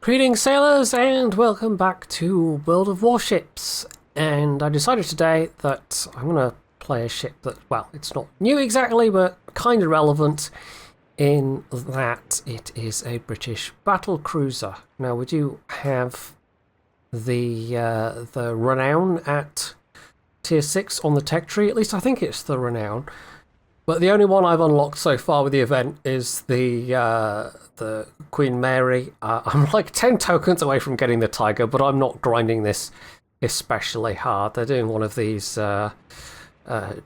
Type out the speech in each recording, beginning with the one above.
Greetings sailors and welcome back to World of Warships, and I decided today that I'm going to play a ship that, well, it's not new exactly but kind of relevant in that it is a British battle cruiser. Now we do have the Renown at tier 6 on the tech tree, at least I think it's the Renown. But the only one I've unlocked so far with the event is the Queen Mary. I'm like 10 tokens away from getting the Tiger, but I'm not grinding this especially hard. They're doing one of these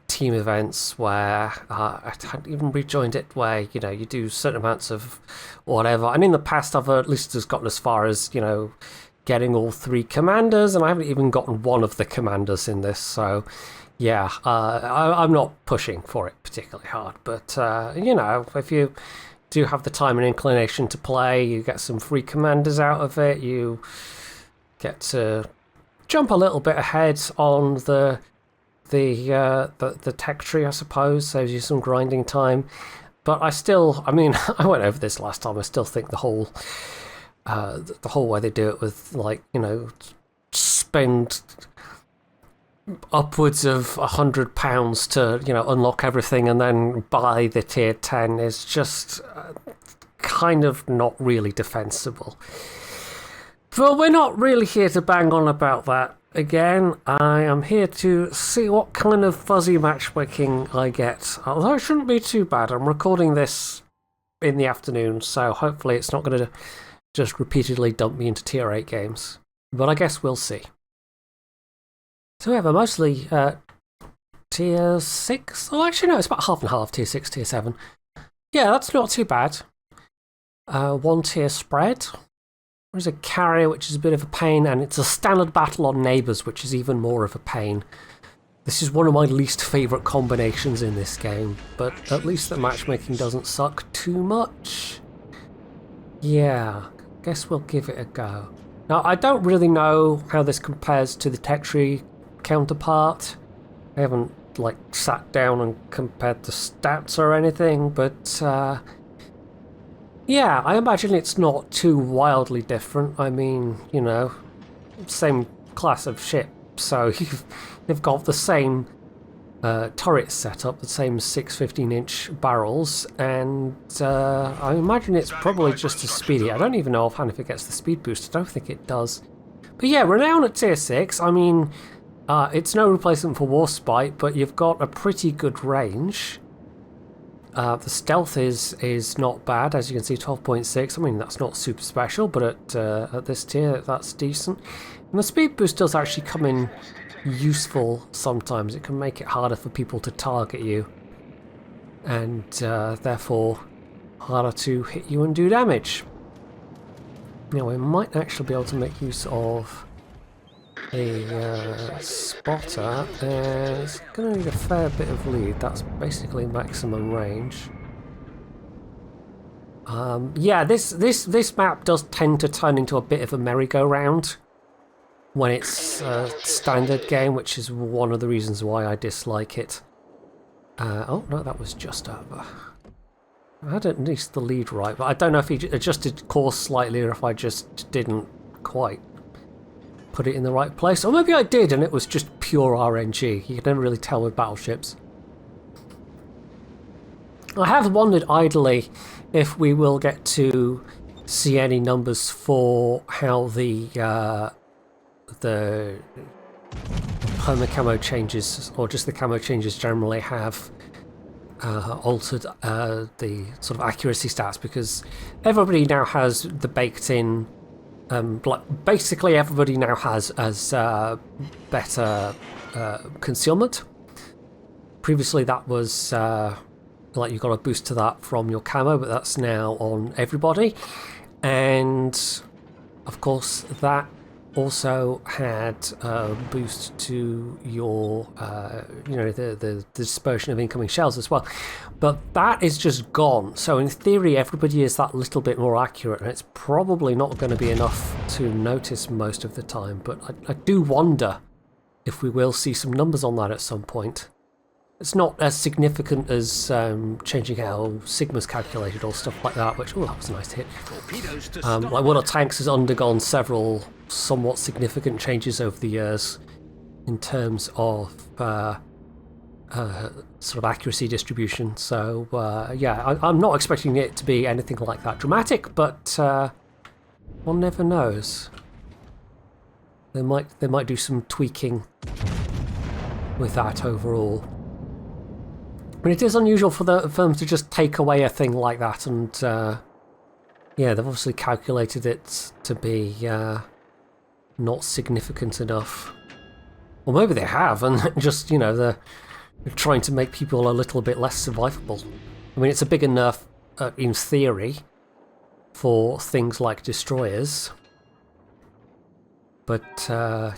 team events where I haven't even rejoined it, where you do certain amounts of whatever. And in the past, I've at least just gotten as far as getting all 3 commanders, and I haven't even gotten one of the commanders in this. So. Yeah, I'm not pushing for it particularly hard, but if you do have the time and inclination to play, you get some free commanders out of it. You get to jump a little bit ahead on the tech tree, I suppose, saves you some grinding time. But I went over this last time. I still think the whole way they do it with spend upwards of £100 to unlock everything and then buy the tier 10 is just kind of not really defensible. But we're not really here to bang on about that again. I am here to see what kind of fuzzy matchmaking I get, although it shouldn't be too bad. I'm recording this in the afternoon, so hopefully it's not going to just repeatedly dump me into tier 8 games, but I guess we'll see. So we have a mostly tier 6. Oh, actually, no, it's about half and half, tier 6, tier 7. Yeah, that's not too bad. 1 tier spread. There's a carrier, which is a bit of a pain, and it's a standard battle on neighbours, which is even more of a pain. This is one of my least favourite combinations in this game, but at least the matchmaking doesn't suck too much. Yeah, guess we'll give it a go. Now, I don't really know how this compares to the tech tree counterpart. I haven't sat down and compared the stats or anything, but yeah, I imagine it's not too wildly different. I mean, same class of ship, so they've got the same turret setup, the same 6 15-inch barrels, and I imagine it's probably just as speedy. I don't even know offhand if it gets the speed boost. I don't think it does. But yeah, Renown at tier 6, I mean, it's no replacement for Warspite, but you've got a pretty good range. The stealth is not bad, as you can see, 12.6. I mean, that's not super special, but at this tier, that's decent. And the speed boost does actually come in useful sometimes. It can make it harder for people to target you, and therefore harder to hit you and do damage. Now we might actually be able to make use of a spotter. It's going to need a fair bit of lead. That's basically maximum range. Yeah, this map does tend to turn into a bit of a merry-go-round when it's a standard game, which is one of the reasons why I dislike it. Oh no, that was just over. I had at least the lead right, but I don't know if he adjusted course slightly or if I just didn't quite put it in the right place. Or maybe I did and it was just pure RNG. You can never really tell with battleships. I have wondered idly if we will get to see any numbers for how the perma camo changes, or just the camo changes generally, have altered the sort of accuracy stats, because everybody now has the baked in, basically everybody now has better concealment. Previously that was you got a boost to that from your camo, but that's now on everybody. And of course that also had a boost to your, the dispersion of incoming shells as well. But that is just gone. So in theory, everybody is that little bit more accurate, and it's probably not going to be enough to notice most of the time. But I do wonder if we will see some numbers on that at some point. It's not as significant as changing how Sigma's calculated or stuff like that, which, oh, that was a nice hit. Like one of tanks has undergone several somewhat significant changes over the years in terms of sort of accuracy distribution. So, yeah, I'm not expecting it to be anything like that dramatic, but one never knows. They might do some tweaking with that overall. I mean, it is unusual for the firms to just take away a thing like that, and yeah, they've obviously calculated it to be not significant enough. Or maybe they have, and just, you know, they're trying to make people a little bit less survivable. I mean, it's a big enough, in theory, for things like destroyers. But,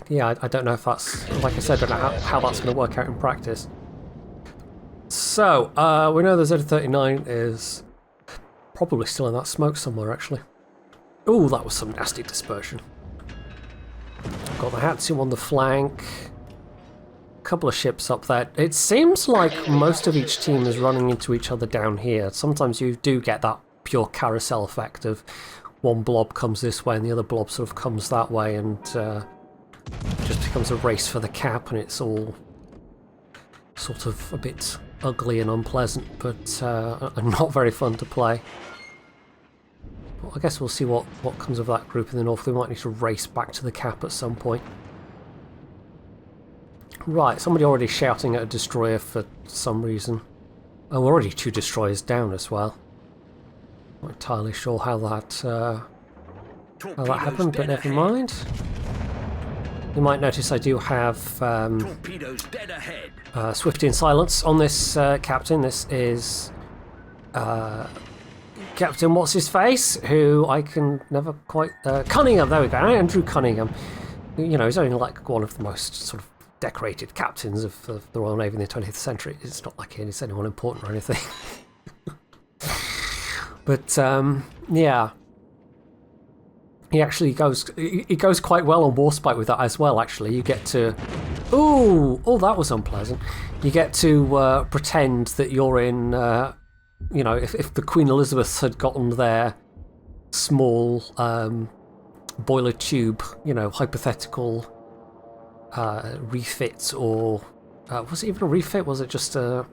yeah, I don't know if that's, like I said, I don't know how that's going to work out in practice. So, we know the Z39 is probably still in that smoke somewhere, actually. Ooh, that was some nasty dispersion. Got the Hatsu on the flank. Couple of ships up there. It seems like most of each team is running into each other down here. Sometimes you do get that pure carousel effect of one blob comes this way and the other blob sort of comes that way, and just becomes a race for the cap, and it's all sort of a bit ugly and unpleasant, but not very fun to play. Well, I guess we'll see what comes of that group in the north. We might need to race back to the cap at some point. Right, somebody already shouting at a destroyer for some reason. Oh, we're already 2 destroyers down as well. Not entirely sure how that happened, but never mind. You might notice I do have Swifty and Silence on this captain. This is Captain What's-His-Face, who I can never quite... Cunningham, there we go, Andrew Cunningham. You know, he's only like one of the most sort of decorated captains of the Royal Navy in the 20th century. It's not like he's anyone important or anything. But, yeah. He actually goes quite well on Warspite with that as well, actually. You get to... Ooh! Oh, that was unpleasant. You get to pretend that you're in... you know, if the Queen Elizabeth had gotten their small boiler tube, you know, hypothetical refit, or... was it even a refit? Was it just a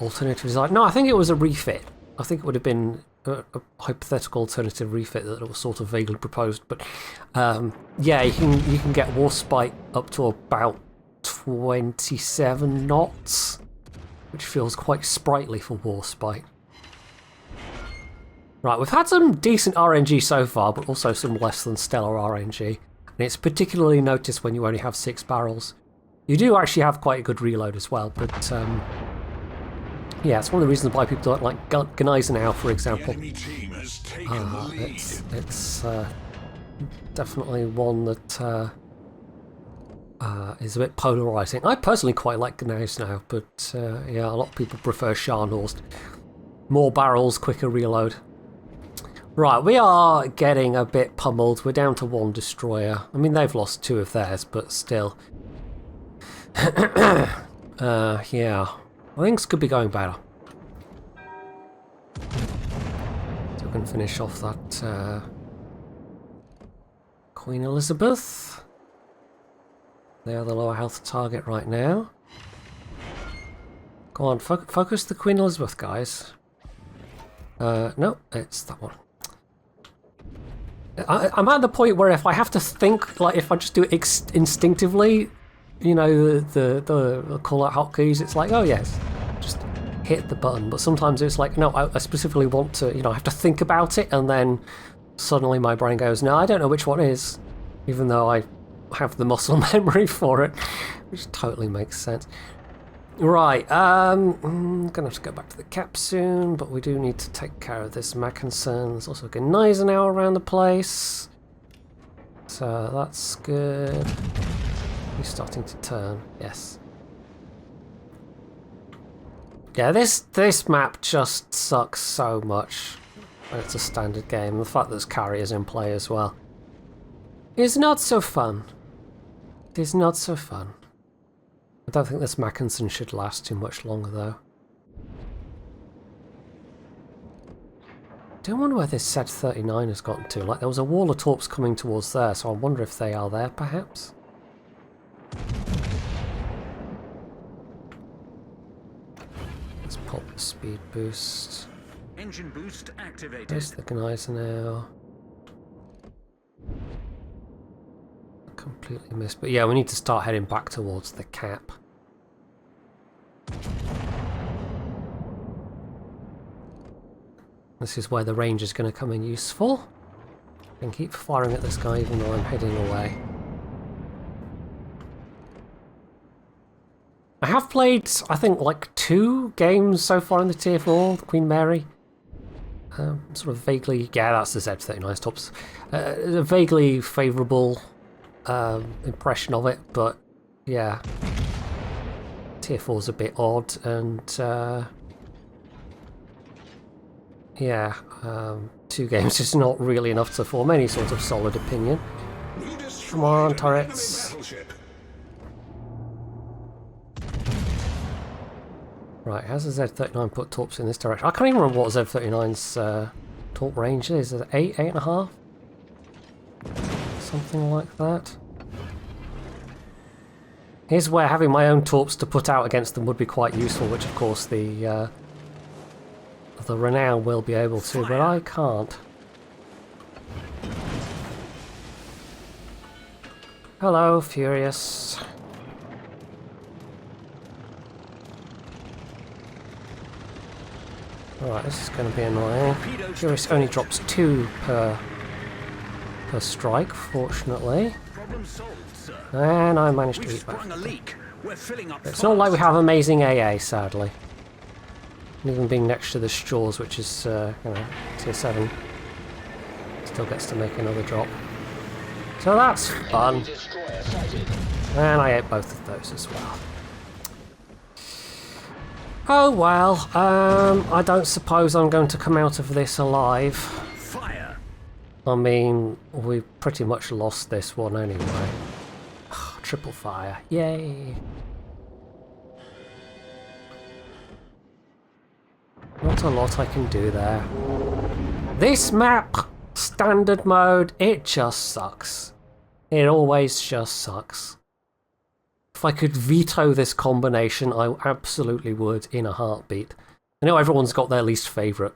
alternative design? No, I think it was a refit. I think it would have been a hypothetical alternative refit that was sort of vaguely proposed, but yeah, you can get Warspite up to about 27 knots, which feels quite sprightly for Warspite. Right, we've had some decent RNG so far, but also some less than stellar RNG, and it's particularly noticed when you only have 6 barrels. You do actually have quite a good reload as well, but yeah, it's one of the reasons why people don't like Gneisenau, for example. It's definitely one that is a bit polarising. I personally quite like Gneisenau, but yeah, a lot of people prefer Scharnhorst. More barrels, quicker reload. Right, we are getting a bit pummeled. We're down to 1 destroyer. I mean, they've lost 2 of theirs, but still. Yeah. Things could be going better. So we're going to finish off that Queen Elizabeth. They are the lower health target right now. Go on, focus the Queen Elizabeth, guys. No, it's that one. I'm at the point where if I have to think, like if I just do it instinctively, you know, the call-out hotkeys, it's like, oh yes, just hit the button. But sometimes it's like, no, I specifically want to, you know, I have to think about it, and then suddenly my brain goes, no, I don't know which one is, even though I have the muscle memory for it, which totally makes sense. Right, I'm gonna have to go back to the cap soon, but we do need to take care of this Mackensen. There's also a Gneisenau around the place, so that's good. He's starting to turn, yes. Yeah, this map just sucks so much when it's a standard game. The fact that there's carriers in play as well is not so fun. It is not so fun. don't think this Mackinson should last too much longer, though. I do wonder where this Z-39 has gotten to. Like, there was a wall of torps coming towards there, so I wonder if they are there, perhaps? Let's pop the speed boost. Engine boost activated. There's the Geyser now. Completely missed, but yeah, we need to start heading back towards the cap. This is where the range is going to come in useful. I can keep firing at this guy even though I'm heading away. I have played, I think, like 2 games so far in the Tier 4, the Queen Mary. Sort of vaguely, yeah, that's the Z-39 tops. A vaguely favourable impression of it, but yeah. Tier 4's a bit odd, and yeah, 2 games is not really enough to form any sort of solid opinion. Come on, turrets. Right, how's the Z-39 put torps in this direction? I can't even remember what Z-39's torp range is. Is it 8, 8.5? Something like that. Here's where having my own torps to put out against them would be quite useful, which of course the Renown will be able to, but I can't. Hello, Furious. Alright, this is going to be annoying. Furious only drops 2 per strike, fortunately. And I managed to eat back. It's not like we have amazing AA, sadly. Even being next to the Straws, which is, you know, Tier 7, still gets to make another drop. So that's fun. And I ate both of those as well. Oh well, I don't suppose I'm going to come out of this alive. Fire. I mean, we pretty much lost this one anyway. Triple fire, yay! Not a lot I can do there. This map, standard mode, it just sucks. It always just sucks. If I could veto this combination, I absolutely would in a heartbeat. I know everyone's got their least favourite,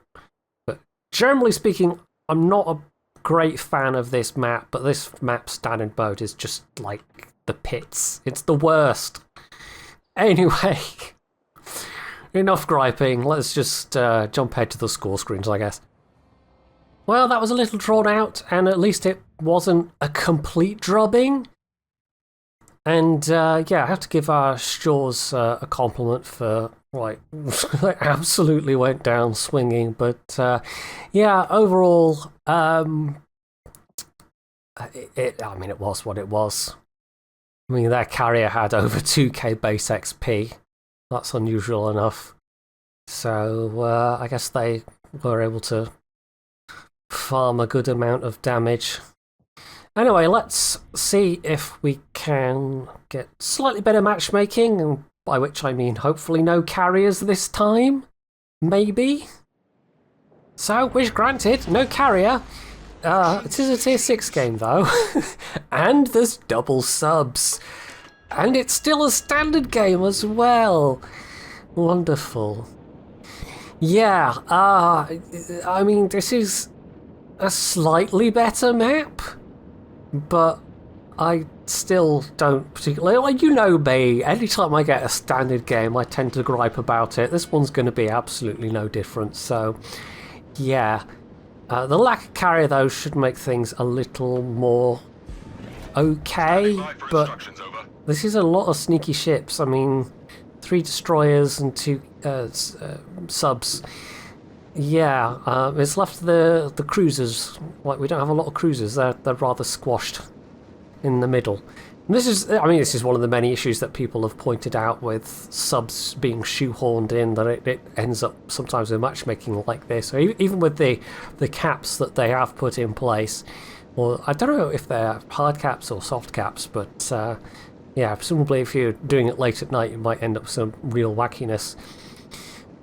but generally speaking, I'm not a great fan of this map, but this map standard mode is just like the pits. It's the worst. Anyway, enough griping. Let's just jump ahead to the score screens, I guess. Well, that was a little drawn out, and at least it wasn't a complete drubbing. And yeah, I have to give our Straws a compliment for, like, they absolutely went down swinging. But yeah, overall, I mean, it was what it was. I mean, their carrier had over 2k base XP. That's unusual enough. So I guess they were able to farm a good amount of damage. Anyway, let's see if we can get slightly better matchmaking, and by which I mean hopefully no carriers this time. Maybe. So, wish granted, no carrier. It is a tier 6 game though, and there's double subs. And it's still a standard game as well. Wonderful. Yeah, I mean, this is a slightly better map, but I still don't particularly, like, you know me, anytime I get a standard game I tend to gripe about it. This one's going to be absolutely no different, so yeah. The lack of carrier though should make things a little more okay, but this is a lot of sneaky ships. I mean, 3 destroyers and 2 subs. Yeah, it's left the cruisers. Like, we don't have a lot of cruisers. They're rather squashed in the middle. And this is, I mean, this is one of the many issues that people have pointed out with subs being shoehorned in, that it ends up sometimes with matchmaking like this. Or even with the caps that they have put in place. Or I don't know if they're hard caps or soft caps, but yeah, presumably if you're doing it late at night, you might end up with some real wackiness.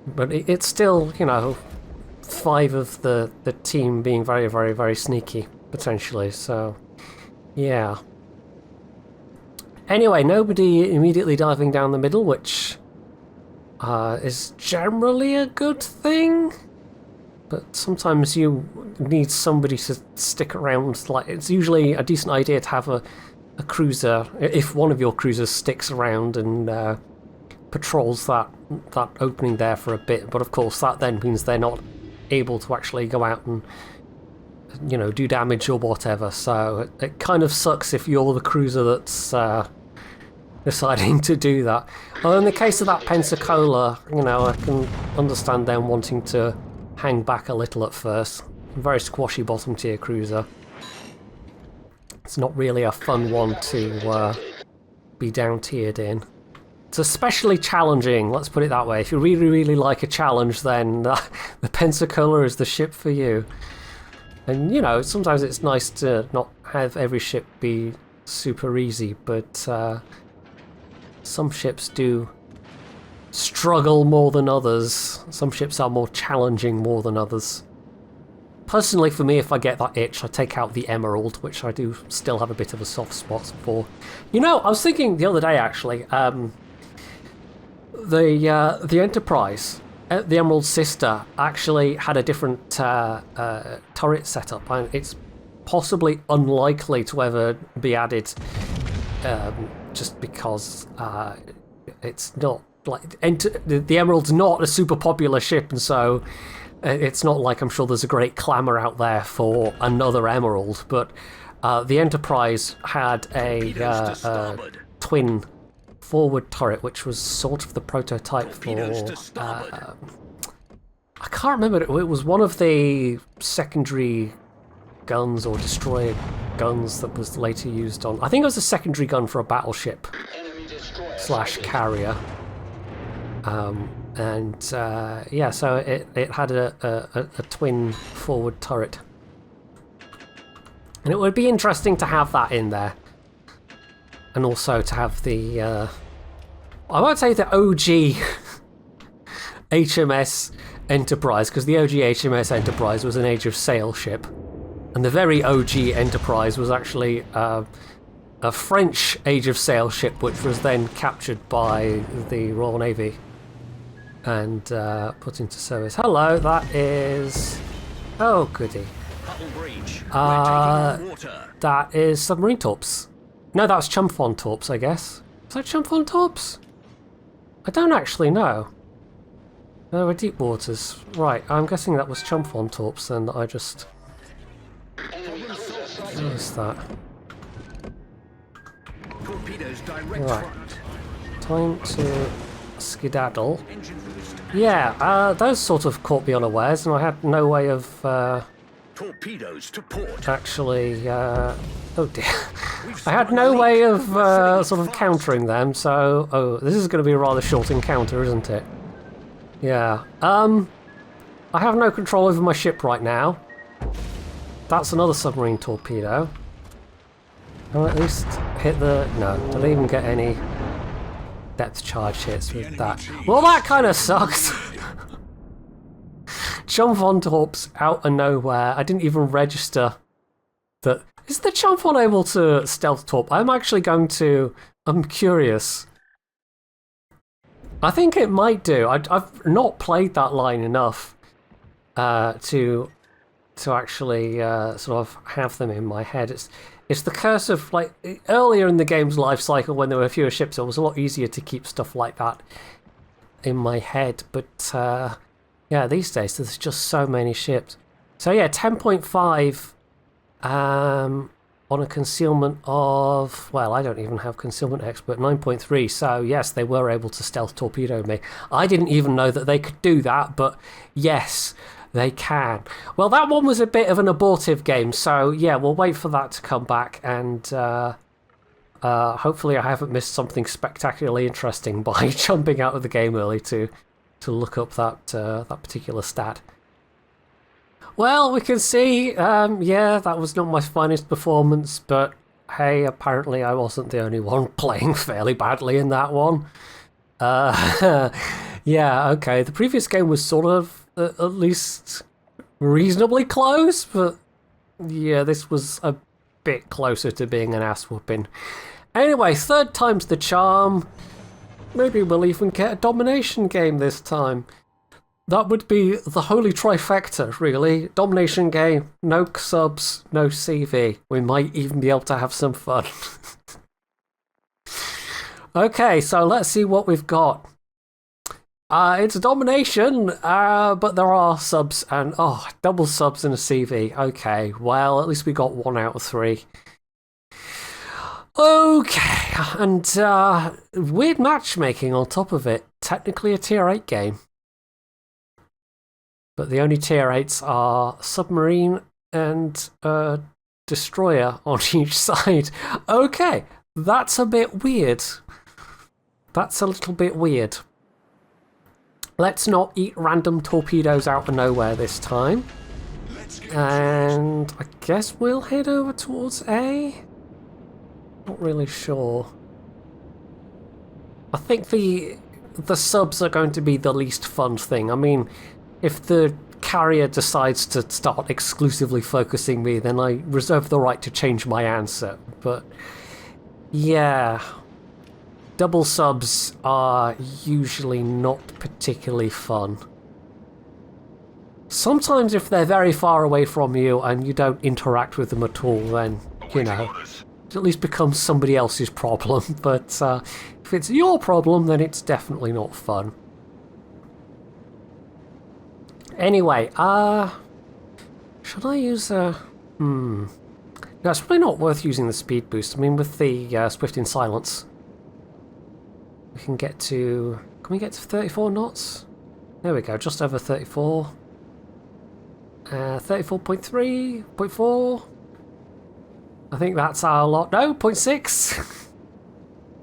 But it's still, you know, 5 of the team being very, very, very sneaky, potentially, so yeah. Anyway, nobody immediately diving down the middle, which is generally a good thing. But sometimes you need somebody to stick around. Like, it's usually a decent idea to have a cruiser, if one of your cruisers sticks around and patrols that opening there for a bit. But of course, that then means they're not able to actually go out and, you know, do damage or whatever. So it kind of sucks if you're the cruiser that's deciding to do that. Well, in the case of that Pensacola, you know, I can understand them wanting to hang back a little at first. Very squashy bottom tier cruiser. It's not really a fun one to be down tiered in. It's especially challenging, let's put it that way. If you really, really like a challenge, then the Pensacola is the ship for you. And, you know, sometimes it's nice to not have every ship be super easy, but some ships do struggle more than others. Some ships are more challenging more than others. Personally, for me, if I get that itch, I take out the Emerald, which I do still have a bit of a soft spot for. You know, I was thinking the other day, actually, the Enterprise, the Emerald's sister, actually had a different turret setup, and it's possibly unlikely to ever be added, just because it's not like the Emerald's not a super popular ship, and so it's not like I'm sure there's a great clamour out there for another Emerald. But the Enterprise had a twin forward turret, which was sort of the prototype for I can't remember, it was one of the secondary guns or destroyer guns that was later used on, I think it was a secondary gun for a battleship / carrier, and yeah, so it had a twin forward turret, and it would be interesting to have that in there. And also to have the, I won't say the OG HMS Enterprise, because the OG HMS Enterprise was an Age of Sail ship. And the very OG Enterprise was actually a French Age of Sail ship, which was then captured by the Royal Navy and put into service. Hello, that is... oh, goody. That is submarine torps. No, that's Chumphon torps, I guess. Is that Chumphon torps? I don't actually know. They were deep waters. Right, I'm guessing that was Chumphon torps, and I just... what is that? Right. Time to skedaddle. Yeah, those sort of caught me unawares, and I had no way of... torpedoes to port. actually, oh dear. I had no way of sort of countering them, so... oh, this is going to be a rather short encounter, isn't it? Yeah. I have no control over my ship right now. That's another submarine torpedo. I'll at least hit the... no, did I even get any depth charge hits with that? Well, that kind of sucks! Chumphon torps out of nowhere. I didn't even register that... is the Chumphon able to stealth torp? I'm actually going to... I'm curious. I think it might do. I've not played that line enough to actually sort of have them in my head. It's the curse of, like, earlier in the game's life cycle when there were fewer ships, it was a lot easier to keep stuff like that in my head. But yeah, these days there's just so many ships. So yeah, 10.5 on a concealment of, well, I don't even have concealment expert, 9.3. So yes, they were able to stealth torpedo me. I didn't even know that they could do that, but yes, they can. Well, that one was a bit of an abortive game, so yeah, we'll wait for that to come back, and hopefully I haven't missed something spectacularly interesting by jumping out of the game early to look up that particular stat. Well, we can see, yeah, that was not my finest performance, but hey, apparently I wasn't the only one playing fairly badly in that one. Yeah, okay, the previous game was sort of at least reasonably close, but yeah, this was a bit closer to being an ass whooping. Anyway, third time's the charm. Maybe we'll even get a domination game this time. That would be the holy trifecta, really. Domination game, no subs, no CV. We might even be able to have some fun. Okay, so let's see what we've got. It's a domination, but there are subs and, double subs and a CV. Okay, well, at least we got 1 out of 3. Okay, and weird matchmaking on top of it. Technically a tier 8 game. But the only tier 8s are submarine and destroyer on each side. Okay, that's a bit weird. That's a little bit weird. Let's not eat random torpedoes out of nowhere this time. And I guess we'll head over towards A. Not really sure. I think the subs are going to be the least fun thing. I mean, if the carrier decides to start exclusively focusing me, then I reserve the right to change my answer. But yeah, double subs are usually not particularly fun. Sometimes if they're very far away from you and you don't interact with them at all, then, you know, it at least becomes somebody else's problem. But if it's your problem, then it's definitely not fun. Anyway, should I use a... No, it's probably not worth using the speed boost. I mean, with the Swift in Silence, we can get to... Can we get to 34 knots? There we go, just over 34. 34.3, 0.4. I think that's our lot. No, 0.6.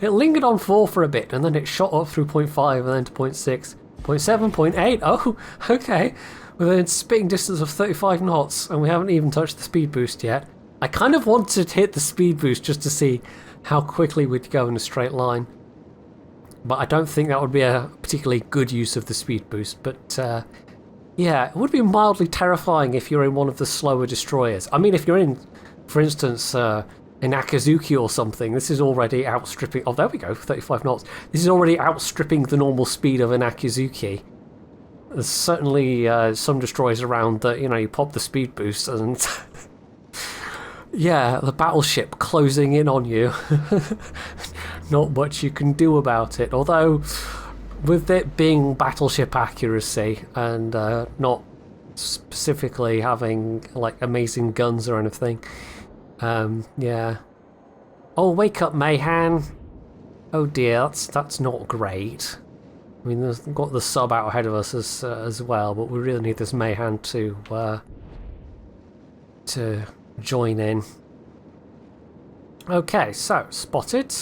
It lingered on 4 for a bit, and then it shot up through 0.5 and then to 0.6. 0.7, 0.8, oh, okay. Within spitting distance of 35 knots, and we haven't even touched the speed boost yet. I kind of wanted to hit the speed boost just to see how quickly we'd go in a straight line. But I don't think that would be a particularly good use of the speed boost. But yeah, it would be mildly terrifying if you're in one of the slower destroyers. I mean, if you're in, for instance, in Akazuki or something, this is already outstripping... Oh, there we go, 35 knots. This is already outstripping the normal speed of an Akazuki. There's certainly some destroyers around that, you know, you pop the speed boost and... yeah, the battleship closing in on you. Not much you can do about it. Although, with it being battleship accuracy and not specifically having, like, amazing guns or anything... yeah. Oh, wake up, Mayhan. Oh dear, that's not great. I mean, we've got the sub out ahead of us as well, but we really need this Mayhan to join in. Okay, so spotted.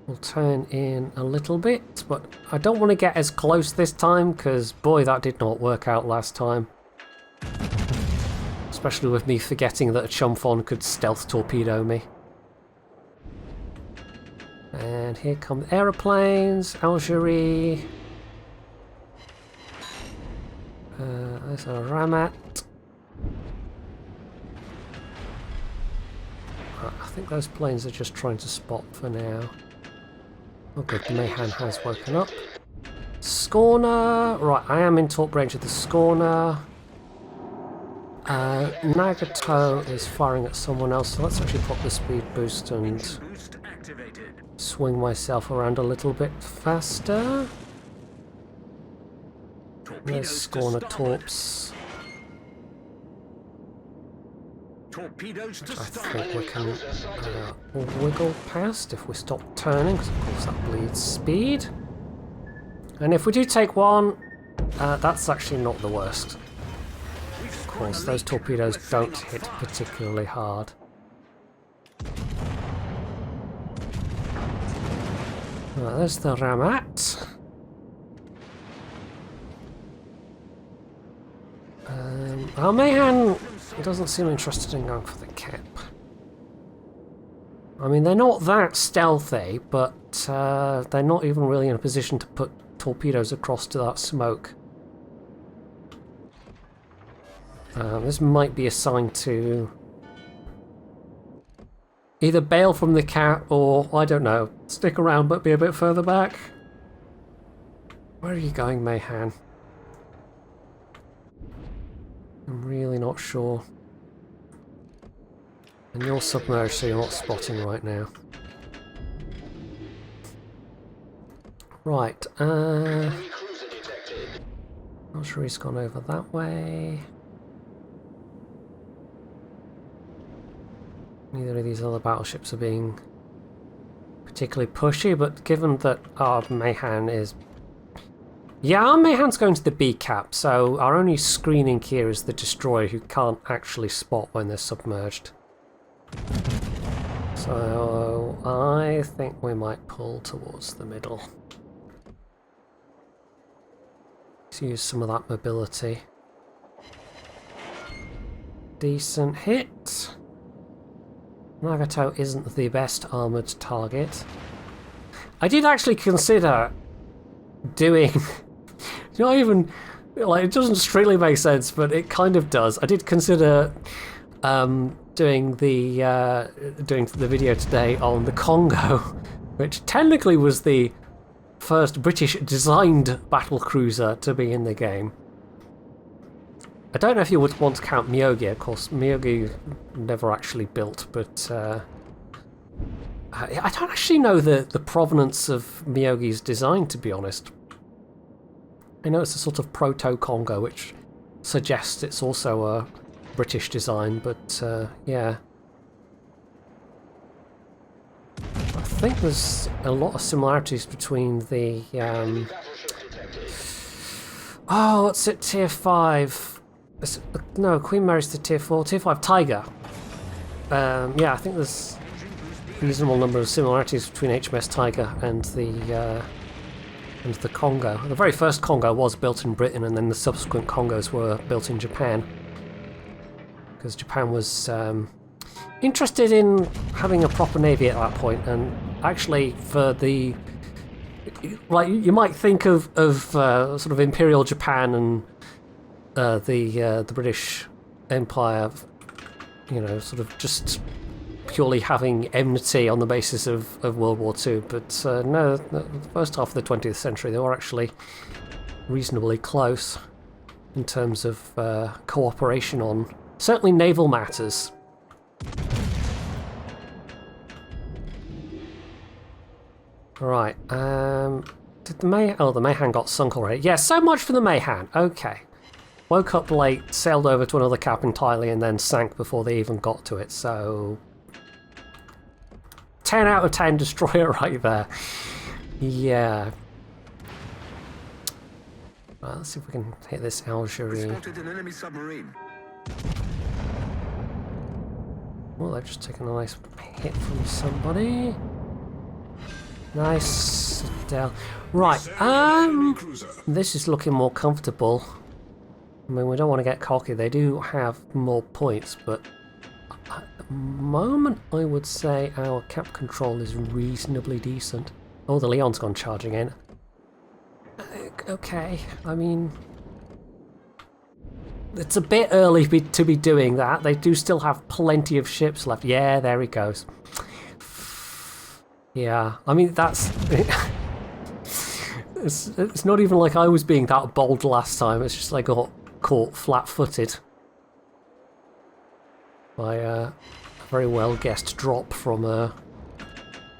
We'll turn in a little bit, but I don't want to get as close this time because boy, that did not work out last time. Especially with me forgetting that a Chumphon could stealth torpedo me. And here come the aeroplanes, Algerie. There's a Ramat. I think those planes are just trying to spot for now. Oh good, the Mayhan has woken up. Scorner! Right, I am in talk range of the Scorner. Nagato is firing at someone else, so let's actually pop the speed boost and swing myself around a little bit faster. There's Scorner torps. I think we can wiggle past if we stop turning, because of course that bleeds speed. And if we do take one, that's actually not the worst. Of course, those torpedoes don't hit particularly hard. Right, there's the Ramat. Our Mayhan He doesn't seem interested in going for the cap. I mean, they're not that stealthy, but they're not even really in a position to put torpedoes across to that smoke. This might be a sign to either bail from the cap or, I don't know, stick around but be a bit further back. Where are you going, Mayhan? I'm really not sure. And you're submerged, so you're not spotting right now. Right, not sure he's gone over that way. Neither of these other battleships are being particularly pushy, but given that our Mayhan is... Yeah, our Mayhan's going to the B cap, so our only screening here is the destroyer who can't actually spot when they're submerged. So I think we might pull towards the middle. Let's use some of that mobility. Decent hit. Nagato isn't the best armoured target. I did actually consider doing... not even... like, it doesn't strictly make sense, but it kind of does. I did consider doing the video today on the Congo, which technically was the first British-designed battlecruiser to be in the game. I don't know if you would want to count Myogi, of course. Myogi never actually built, but I don't actually know the provenance of Myogi's design, to be honest. I know it's a sort of proto-Congo, which suggests it's also a British design, but yeah. I think there's a lot of similarities between the... oh, what's it, Tier 5? No, Queen Mary's the Tier 4. Tier 5 Tiger. Yeah, I think there's a reasonable number of similarities between HMS Tiger and the Congo. The very first Congo was built in Britain, and then the subsequent Congos were built in Japan. Because Japan was interested in having a proper navy at that point, and actually for the... like, you might think of sort of Imperial Japan and the British Empire, you know, sort of just purely having enmity on the basis of World War II, but no, the first half of the 20th century they were actually reasonably close in terms of cooperation on certainly naval matters. Right, did the Mayhan got sunk already? Yeah, so much for the Mayhan. Okay. Woke up late, sailed over to another cap entirely, and then sank before they even got to it, so... 10 out of 10 destroyer right there. Yeah. Right, let's see if we can hit this Algerie. Spotted an enemy submarine. Well, they've just taken a nice hit from somebody. Nice down. Right, this is looking more comfortable. I mean, we don't want to get cocky. They do have more points, but at the moment, I would say our cap control is reasonably decent. Oh, the Leon's gone charging in. Okay, I mean... it's a bit early to be doing that. They do still have plenty of ships left. Yeah, there he goes. Yeah, I mean, that's... it's not even like I was being that bold last time. It's just like I got caught flat-footed by a very well-guessed drop from a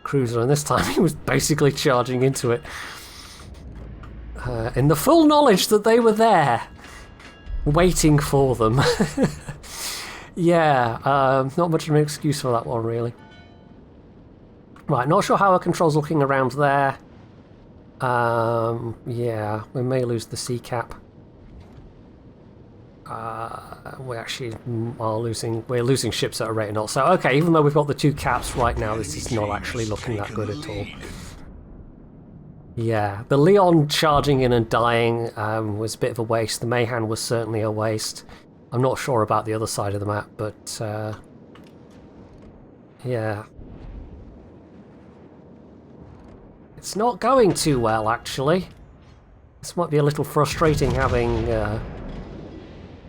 cruiser, and this time he was basically charging into it in the full knowledge that they were there waiting for them. Yeah, not much of an excuse for that one, really. Right, not sure how our control's looking around there. Yeah, we may lose the C cap. We actually are we're losing ships at a rate of knots. So, okay, even though we've got the two caps right now, this is not actually looking that good at all. Yeah, the Leon charging in and dying was a bit of a waste. The Mayhan was certainly a waste. I'm not sure about the other side of the map, but yeah. It's not going too well, actually. This might be a little frustrating having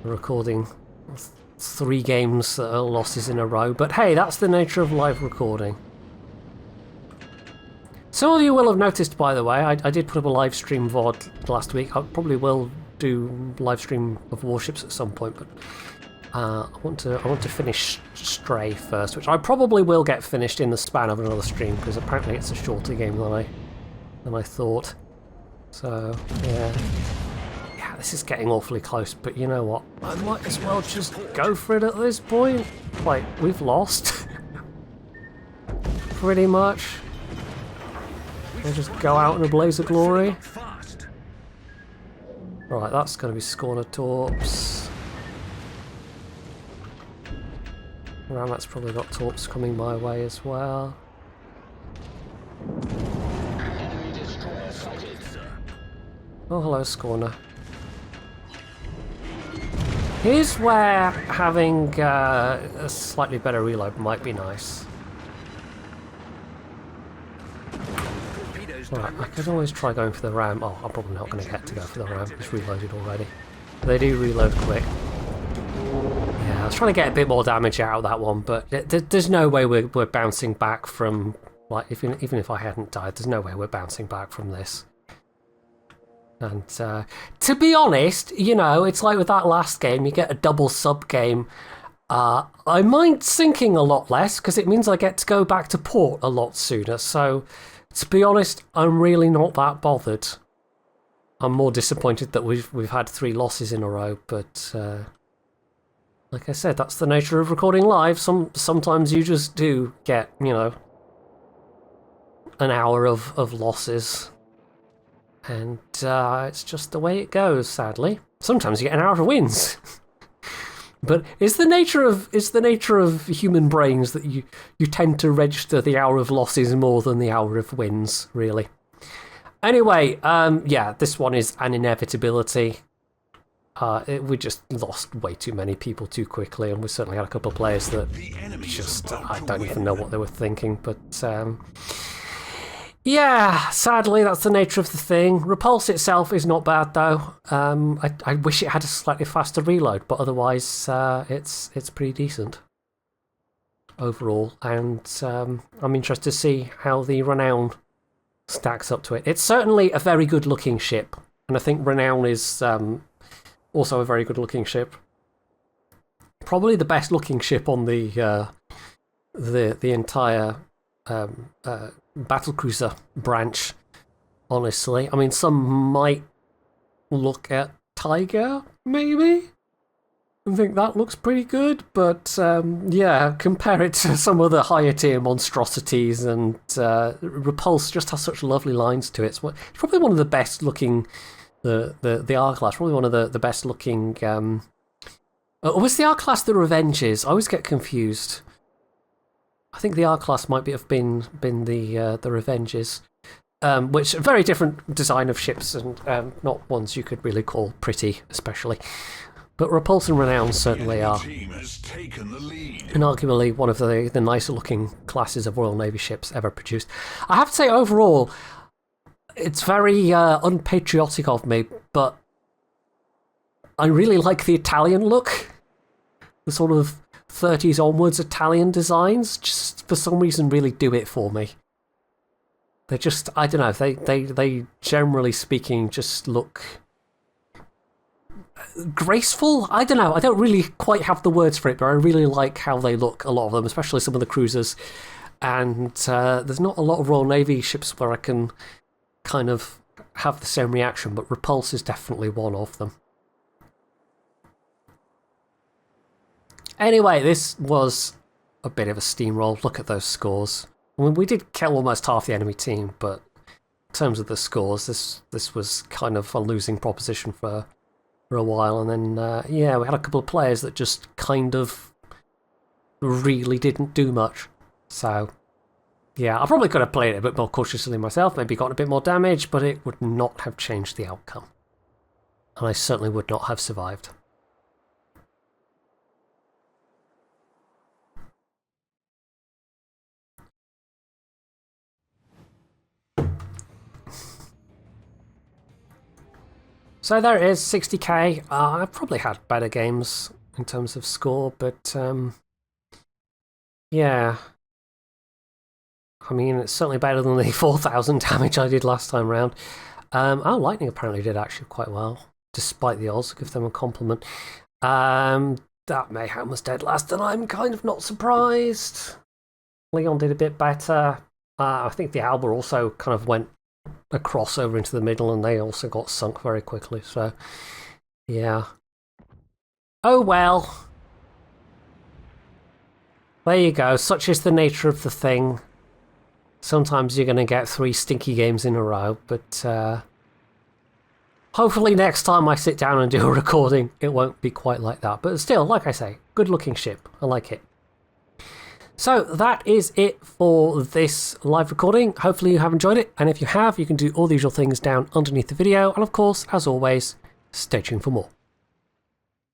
recording 3 games that are losses in a row, but hey, that's the nature of live recording. Some of you will have noticed, by the way, I did put up a live stream VOD last week. I probably will do live stream of Warships at some point, but I want to finish Stray first, which I probably will get finished in the span of another stream because apparently it's a shorter game than I thought. So yeah, this is getting awfully close. But you know what? I might as well just go for it at this point. Like, we've lost, pretty much. We'll just go out in a blaze of glory. Right, that's going to be Scorner Torps. Ramat's probably got Torps coming my way as well. Oh, hello, Scorner. Here's where having a slightly better reload might be nice. Right, I could always try going for the ram. Oh, I'm probably not going to get to go for the ram. It's reloaded already. They do reload quick. Yeah, I was trying to get a bit more damage out of that one, but there's no way we're bouncing back from... Like, even if I hadn't died, there's no way we're bouncing back from this. And to be honest, you know, it's like with that last game, you get a double sub game. I mind sinking a lot less because it means I get to go back to port a lot sooner. So, to be honest, I'm really not that bothered. I'm more disappointed that we've had 3 losses in a row, but like I said, that's the nature of recording live. Sometimes you just do get, you know, an hour of losses. And it's just the way it goes, sadly. Sometimes you get an hour of wins. But it's the nature of human brains that you tend to register the hour of losses more than the hour of wins, really. Anyway, yeah, this one is an inevitability. We just lost way too many people too quickly, and we certainly had a couple of players that just, I don't even know what they were thinking, but yeah, sadly that's the nature of the thing. Repulse itself is not bad though. I wish it had a slightly faster reload, but otherwise it's pretty decent overall, and I'm interested to see how the Renown stacks up to it. It's certainly a very good looking ship, and I think Renown is also a very good looking ship. Probably the best looking ship on the entire battlecruiser branch, honestly. I mean, some might look at Tiger, maybe, and think that looks pretty good, but yeah, compare it to some other higher tier monstrosities, and Repulse just has such lovely lines to it. It's probably one of the best looking, the R-Class, probably one of the best looking... was the R-Class the Revenges? I always get confused. I think the R-Class might have been the Revenges, which are a very different design of ships, and not ones you could really call pretty, especially. But Repulse and Renown certainly are. And arguably one of the nicer looking classes of Royal Navy ships ever produced. I have to say, overall, it's very unpatriotic of me, but I really like the Italian look. The sort of 30s onwards Italian designs just for some reason really do it for me. They just, I don't know, they generally speaking just look graceful. I don't know, I don't really quite have the words for it, but I really like how they look, a lot of them, especially some of the cruisers. And there's not a lot of Royal Navy ships where I can kind of have the same reaction, but Repulse is definitely one of them. Anyway, this was a bit of a steamroll. Look at those scores. I mean, we did kill almost half the enemy team, but in terms of the scores, this was kind of a losing proposition for a while. And then, yeah, we had a couple of players that just kind of really didn't do much. So, yeah, I probably could have played it a bit more cautiously myself, maybe gotten a bit more damage, but it would not have changed the outcome. And I certainly would not have survived. So there it is, 60k. I've probably had better games in terms of score, but yeah. I mean, it's certainly better than the 4,000 damage I did last time round. Oh, Lightning apparently did actually quite well, despite the odds. Give them a compliment. That Mayhem was dead last, and I'm kind of not surprised. Leon did a bit better. I think the Alba also kind of went across over into the middle, and they also got sunk very quickly. So, yeah. Oh well. There you go. Such is the nature of the thing. Sometimes you're going to get 3 stinky games in a row, but hopefully next time I sit down and do a recording, it won't be quite like that. But still, like I say, good looking ship. I like it. So that is it for this live recording. Hopefully you have enjoyed it. And if you have, you can do all the usual things down underneath the video. And of course, as always, stay tuned for more.